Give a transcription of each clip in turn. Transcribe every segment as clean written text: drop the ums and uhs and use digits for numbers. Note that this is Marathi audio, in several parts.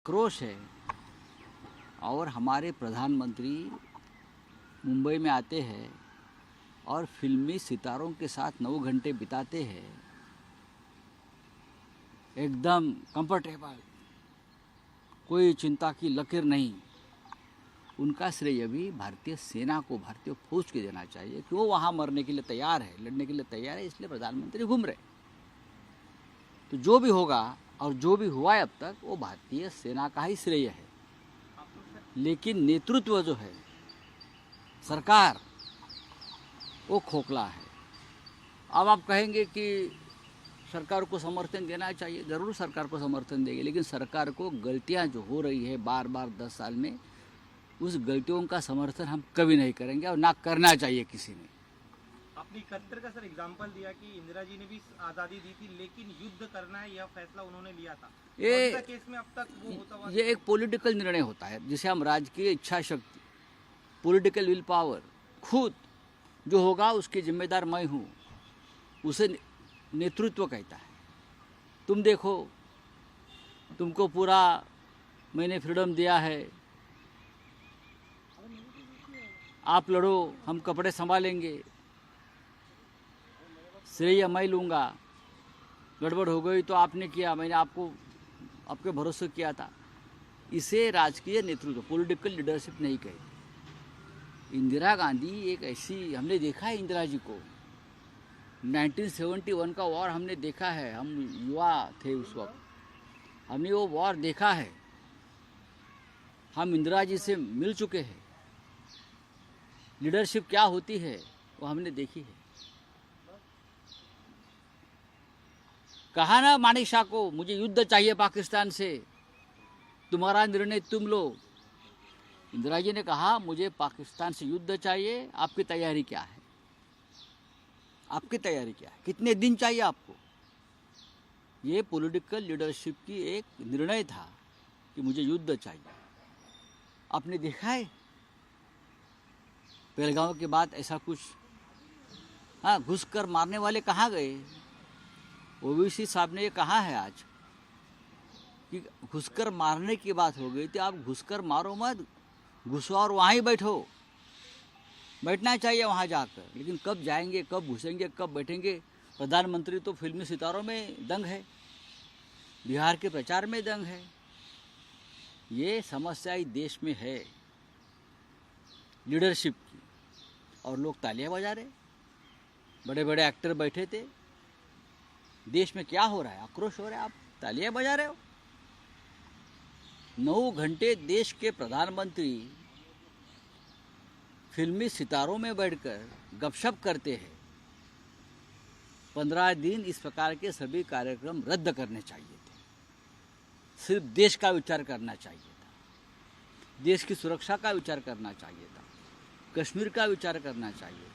आक्रोश है। और हमारे प्रधानमंत्री मुंबई में आते हैं और फिल्मी सितारों के साथ 9 घंटे बिताते हैं, एकदम कंफर्टेबल, कोई चिंता की लकीर नहीं। उनका श्रेय भी भारतीय सेना को, भारतीय फौज को देना चाहिए कि वो वहाँ मरने के लिए तैयार है, लड़ने के लिए तैयार है, इसलिए प्रधानमंत्री घूम रहे। तो जो भी होगा और जो भी हुआ है अब तक, वो भारतीय सेना का ही श्रेय है। लेकिन नेतृत्व जो है, सरकार, वो खोखला है। अब आप कहेंगे कि सरकार को समर्थन देना चाहिए, ज़रूर सरकार को समर्थन देंगे, लेकिन सरकार को गलतियां जो हो रही है बार बार 10 साल में, उस गलतियों का समर्थन हम कभी नहीं करेंगे और ना करना चाहिए किसी ने। अपनी 71 का सर एग्जाम्पल दिया कि इंदिरा जी ने भी आज़ादी दी थी, लेकिन युद्ध करना है यह फैसला उन्होंने लिया था। ये केस में अब तक वो होता हुआ ये एक पॉलिटिकल निर्णय होता है, जिसे हम राजकीय इच्छा शक्ति, पॉलिटिकल विल पावर, खुद जो होगा उसकी जिम्मेदार मैं हूँ, उसे नेतृत्व कहता है। तुम देखो, तुमको पूरा मैंने फ्रीडम दिया है, आप लड़ो, हम कपड़े संभालेंगे, श्रेय मैं लूँगा, गड़बड़ हो गई तो आपने किया, मैंने आपके भरोसे किया था। इसे राजकीय नेतृत्व, पॉलिटिकल लीडरशिप नहीं कही। इंदिरा गांधी एक ऐसी, हमने देखा है इंदिरा जी को, 1971 का वॉर हमने देखा है, हम युवा थे उस वक्त, हमने वो वॉर देखा है, हम इंदिरा जी से मिल चुके हैं। लीडरशिप क्या होती है वो हमने देखी है। कहा ना मानिक शाह को, मुझे युद्ध चाहिए पाकिस्तान से, तुम्हारा निर्णय तुम लो। इंदिरा जी ने कहा मुझे पाकिस्तान से युद्ध चाहिए, आपकी तैयारी क्या है, आपकी तैयारी क्या है, कितने दिन चाहिए आपको। ये पॉलिटिकल लीडरशिप की एक निर्णय था कि मुझे युद्ध चाहिए। आपने देखा है पहलगांव के बाद ऐसा कुछ? हाँ, घुसकर मारने वाले कहाँ गए? ओवैसी साहब ने ये कहा है आज कि घुसकर मारने की बात हो गई थी, आप घुसकर मारो मत, घुसो और वहाँ ही बैठो। बैठना चाहिए वहाँ जाकर, लेकिन कब जाएंगे, कब घुसेंगे, कब बैठेंगे? प्रधानमंत्री तो फिल्मी सितारों में दंग है, बिहार के प्रचार में दंग है। ये समस्या इस देश में है लीडरशिप की, और लोग तालियां बजा रहे, बड़े बड़े एक्टर बैठे थे। देश में क्या हो रहा है? आक्रोश हो रहा है, आप तालियां बजा रहे हो। 9 घंटे देश के प्रधानमंत्री फिल्मी सितारों में बैठकर गपशप करते हैं। 15 दिन इस प्रकार के सभी कार्यक्रम रद्द करने चाहिए थे। सिर्फ देश का विचार करना चाहिए था, देश की सुरक्षा का विचार करना चाहिए था, कश्मीर का विचार करना चाहिए था।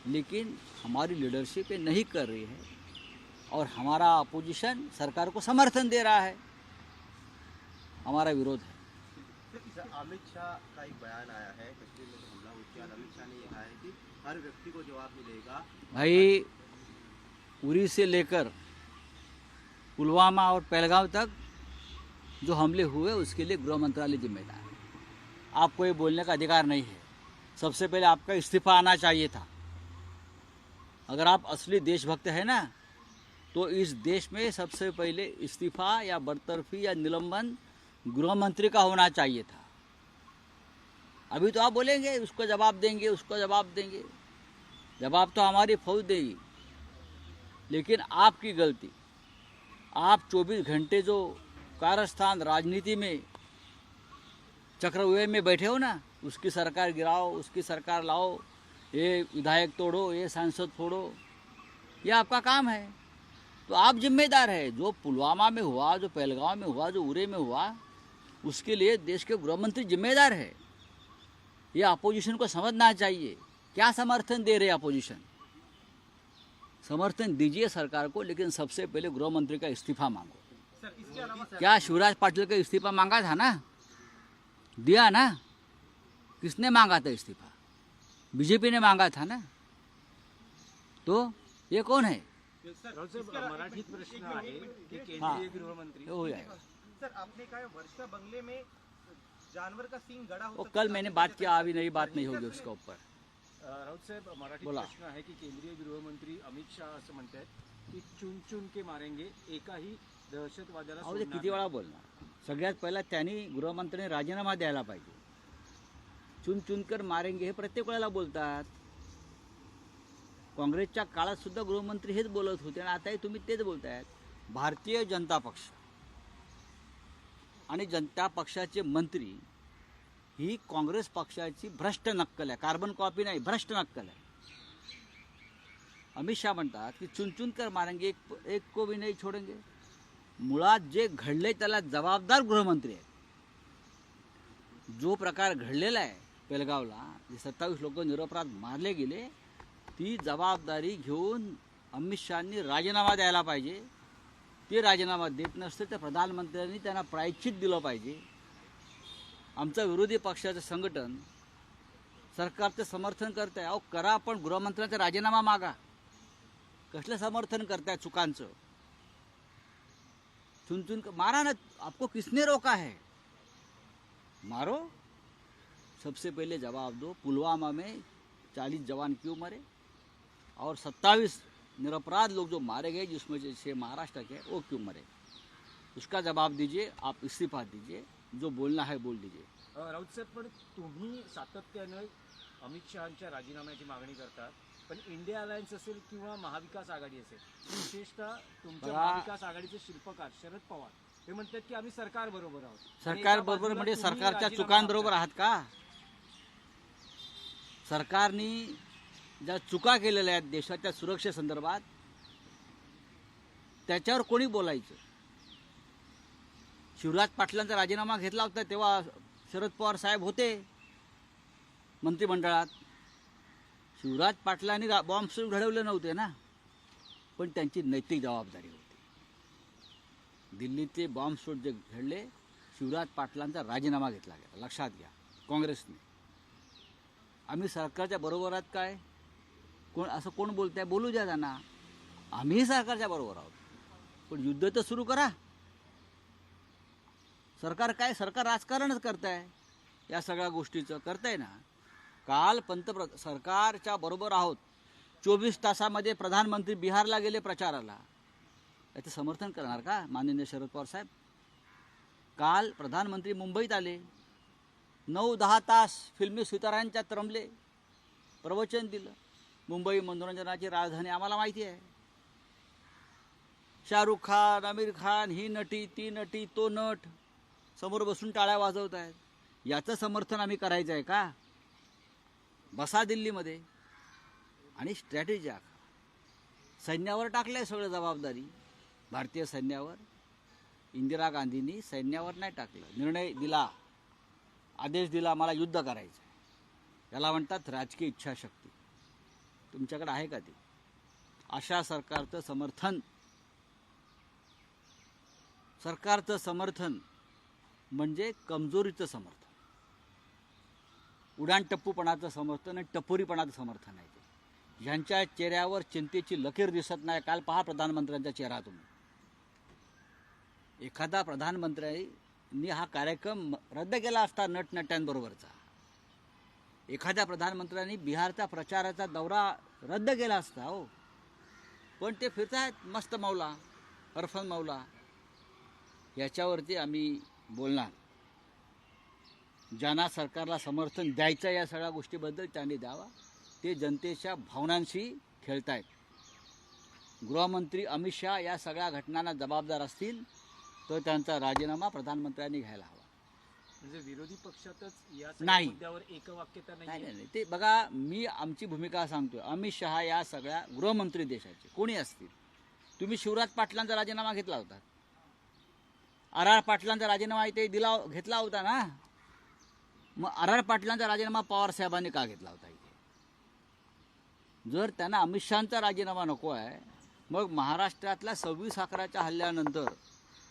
लेकिन हमारी लीडरशिप ये नहीं कर रही है और हमारा अपोजिशन सरकार को समर्थन दे रहा है, हमारा विरोध है। अमित शाह का एक बयान आया है, कश्मीर में हमला उसके बाद अमित शाह ने कहा है कि हर व्यक्ति को जवाब मिलेगा। भाई, उरी से लेकर पुलवामा और पहलगांव तक जो हमले हुए उसके लिए गृह मंत्रालय जिम्मेदार है। आपको ये बोलने का अधिकार नहीं है। सबसे पहले आपका इस्तीफा आना चाहिए था। अगर आप असली देशभक्त हैं ना, तो इस देश में सबसे पहले इस्तीफा या बरतरफी या निलंबन गृह मंत्री का होना चाहिए था। अभी तो आप बोलेंगे उसको जवाब देंगे, उसको जवाब देंगे, जवाब तो हमारी फौज देगी। लेकिन आपकी गलती, आप 24 घंटे जो कारस्थान राजनीति में चक्रव्यूह में बैठे हो ना, उसकी सरकार गिराओ, उसकी सरकार लाओ, ये विधायक तोड़ो, ये सांसद फोड़ो, ये आपका काम है। तो आप जिम्मेदार है। जो पुलवामा में हुआ, जो पहलगांव में हुआ, जो उरे में हुआ, उसके लिए देश के गृह मंत्री जिम्मेदार है। ये अपोजिशन को समझना चाहिए। क्या समर्थन दे रहे अपोजिशन? समर्थन दीजिए सरकार को, लेकिन सबसे पहले गृह मंत्री का इस्तीफा मांगो। सर, इसके अलावा क्या शिवराज पाटिल का इस्तीफा मांगा था ना? दिया ना? किसने मांगा था इस्तीफा? बीजेपी ने मांगा था ना? तो ये कौन है? मराठीत प्रश्न आहे की हाँ, केंद्रीय गृहमंत्री हो जाएगा। सर आपने कहा वर्षा बंगले में जानवर का सींग गड़ा हो वो सकता है, कल मैंने आपकी बात वजह किया, से- अभी नई बात नहीं होगी उसका ऊपर. राऊत साहेब, मराठीत बोला. प्रश्न आहे की केंद्रीय गृहमंत्री अमित शहा असं म्हणतात की चुन चुन के मारेंगे, एकाही दहशतवाद्याला अहो ते सोडणार किती वेळा बोलणार. सगळ्यात पहिला त्यांनी गृहमंत्र्यांनी राजीनामा द्यायला पाहिजे. चुन चुनकर मारेंगे हे प्रत्येक वेळेला बोलतात. काँग्रेसच्या काळात सुद्धा गृहमंत्री हेच बोलत होते आणि आताही तुम्ही तेच बोलतायत. भारतीय जनता पक्ष आणि जनता पक्षाचे मंत्री ही काँग्रेस पक्षाची भ्रष्ट नक्कल आहे. कार्बन कॉपी नाही, भ्रष्ट नक्कल आहे. अमित शहा म्हणतात की चुन चुन कर मारेंगे, एक को भी नाही छोडेंगे. मुळात जे घडले त्याला जबाबदार गृहमंत्री आहेत. जो प्रकार घडलेला आहे पेलगावला, जे 27 लोक निरपराध मारले गेले, ती जबाबदारी घेऊन अमित शहानी राजीनामा द्यायला पाहिजे. ते राजीनामा देत नसते तर प्रधानमंत्र्यांनी त्यांना प्रायश्चित दिलं पाहिजे. आमचं विरोधी पक्षाचं संघटन सरकारचं समर्थन करत आहे. अहो करा, पण गृहमंत्र्यांचा राजीनामा मागा. कसलं समर्थन करताय चुकांचं? चुन चुन मारा ना, आपको किसने रोका है? मारो. सबसे पहले जवाब दो. पुलवामा में 40 जवान क्यों मरे और 27 निरपराध लोग जो मारे गए, जिसमें से 6 महाराष्ट्र के, वो क्यों मरे? उसका जवाब दीजिए. आप इस्तीफा दीजिए. जो बोलना है बोल दीजिए. राऊत साहेब, पण तुम्ही सातत्यानं अमित शहांच्या राजीनाम्याची मागणी करतात, पण इंडिया अलायन्स असेल किंवा महाविकास आघाडी असेल, विशेषतः तुमच्या बघा, महाविकास आघाडीचे शिल्पकार शरद पवार हे म्हणतात की आम्ही सरकार बरोबर आहोत. सरकार बरोबर म्हणजे सरकारच्या चुकांबरोबर आहात का? सरकारने ज्या चुका केलेल्या आहेत देशाच्या सुरक्षेसंदर्भात, त्याच्यावर कोणी बोलायचं? शिवराज पाटलांचा राजीनामा घेतला होता तेव्हा शरद पवार साहेब होते मंत्रिमंडळात. शिवराज पाटलांनी बॉम्बस्फोट घडवले नव्हते ना, पण त्यांची नैतिक जबाबदारी होती. दिल्लीचे बॉम्बस्फोट जे घडले, शिवराज पाटलांचा राजीनामा घेतला गेला. लक्षात घ्या, काँग्रेसने. आम्ही सरकारच्या बरोबर आहात काय? कोण बोलताय? बोलू द्या त्यांना. आम्हीही सरकारच्या बरोबर आहोत, पण युद्ध तर सुरू करा. सरकार राजकारणच करताय. या सगळ्या गोष्टीचं करताय ना. काल सरकारच्या बरोबर आहोत. 24 तासामध्ये प्रधानमंत्री बिहारला गेले प्रचाराला. याचं समर्थन करणार का माननीय शरद पवार साहेब? काल प्रधानमंत्री मुंबईत आले. 9-10 तास फिल्मी सुतारांच्यात रमले, प्रवचन दिलं. मुंबई मनोरंजनाची राजधानी आम्हाला माहिती आहे. शाहरुख खान, आमिर खान, ही नटी, ती नटी, तो नट समोर बसून टाळ्या वाजवत आहेत. याचं समर्थन आम्ही करायचं आहे का? बसा दिल्लीमध्ये आणि स्ट्रॅटेजी आखा. सैन्यावर टाकलंय सगळं जबाबदारी, भारतीय सैन्यावर. इंदिरा गांधींनी सैन्यावर नाही टाकलं. निर्णय दिला, आदेश दिला, मला युद्ध करायचं आहे. याला म्हणतात राजकीय इच्छाशक्ती. तुमच्याकडे आहे का ती? अशा सरकारचं समर्थन म्हणजे कमजोरीचं समर्थन, उडाणटप्पूपणाचं समर्थन आणि टपोरीपणाचं समर्थन आहे ते. ज्यांच्या चेहऱ्यावर चिंतेची लकीर दिसत नाही. काल पहा प्रधानमंत्र्यांचा चेहरा तुम्ही. एखादा प्रधानमंत्र्यांनी हा कार्यक्रम रद्द केला असता नटनट्यांबरोबरचा, एखाद्या प्रधानमंत्र्यांनी बिहारचा प्रचाराचा दौरा रद्द केला असता. हो, पण ते फिरतायत मस्त मौला, हरफन मौला. याच्यावरती आम्ही बोलणार. ज्यांना सरकारला समर्थन द्यायचं या सगळ्या गोष्टीबद्दल त्यांनी द्यावा. ते जनतेच्या भावनांशी खेळतायत. गृहमंत्री अमित शहा या सगळ्या घटनांना जबाबदार असतील तर त्यांचा राजीनामा प्रधानमंत्र्यांनी घ्यायला हवा. म्हणजे विरोधी पक्षातच या नाही. मुद्द्यावर एकवाक्यता नाही. नाही, ते बघा, मी आमची भूमिका सांगतोय. अमित शहा या सगळ्या गृहमंत्री देशाचे कोणी असतील. तुम्ही शिवराज पाटलांचा राजीनामा घेतला होता. आर पाटलांचा राजीनामा इथे घेतला होता ना. मग आर पाटलांचा राजीनामा पवार साहेबांनी का घेतला होता इथे? जर त्यांना अमित शहांचा राजीनामा नको आहे, मग महाराष्ट्रातल्या 26/11च्या हल्ल्यानंतर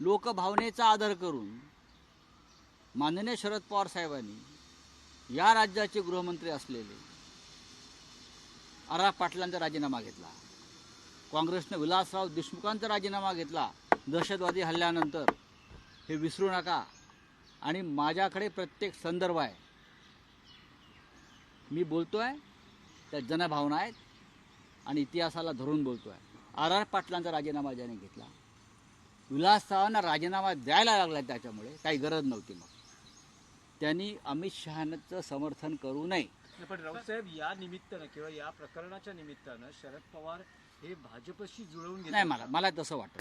लोकभावनेचा आदर करून माननीय शरद पवार साहेबांनी या राज्याचे गृहमंत्री असलेले आर पाटलांचा राजीनामा घेतला. काँग्रेसने विलासराव देशमुखांचा राजीनामा घेतला दहशतवादी हल्ल्यानंतर. हे विसरू नका. आणि माझ्याकडे प्रत्येक संदर्भ आहे. मी बोलतो आहे त्या जनभावना आहेत आणि इतिहासाला धरून बोलतो आहे. आर पाटलांचा राजीनामा ज्याने घेतला, विलास सावंतांना राजीनामा द्यायला लागला, त्याच्यामुळे काही गरज नव्हती. मग त्यांनी अमित शहांचं समर्थन करू नये. पण राऊतसाहेब, या निमित्तानं किंवा या प्रकरणाच्या निमित्तानं शरद पवार हे भाजपशी जुळवून नाही, घेतात. मला तसं वाटतं.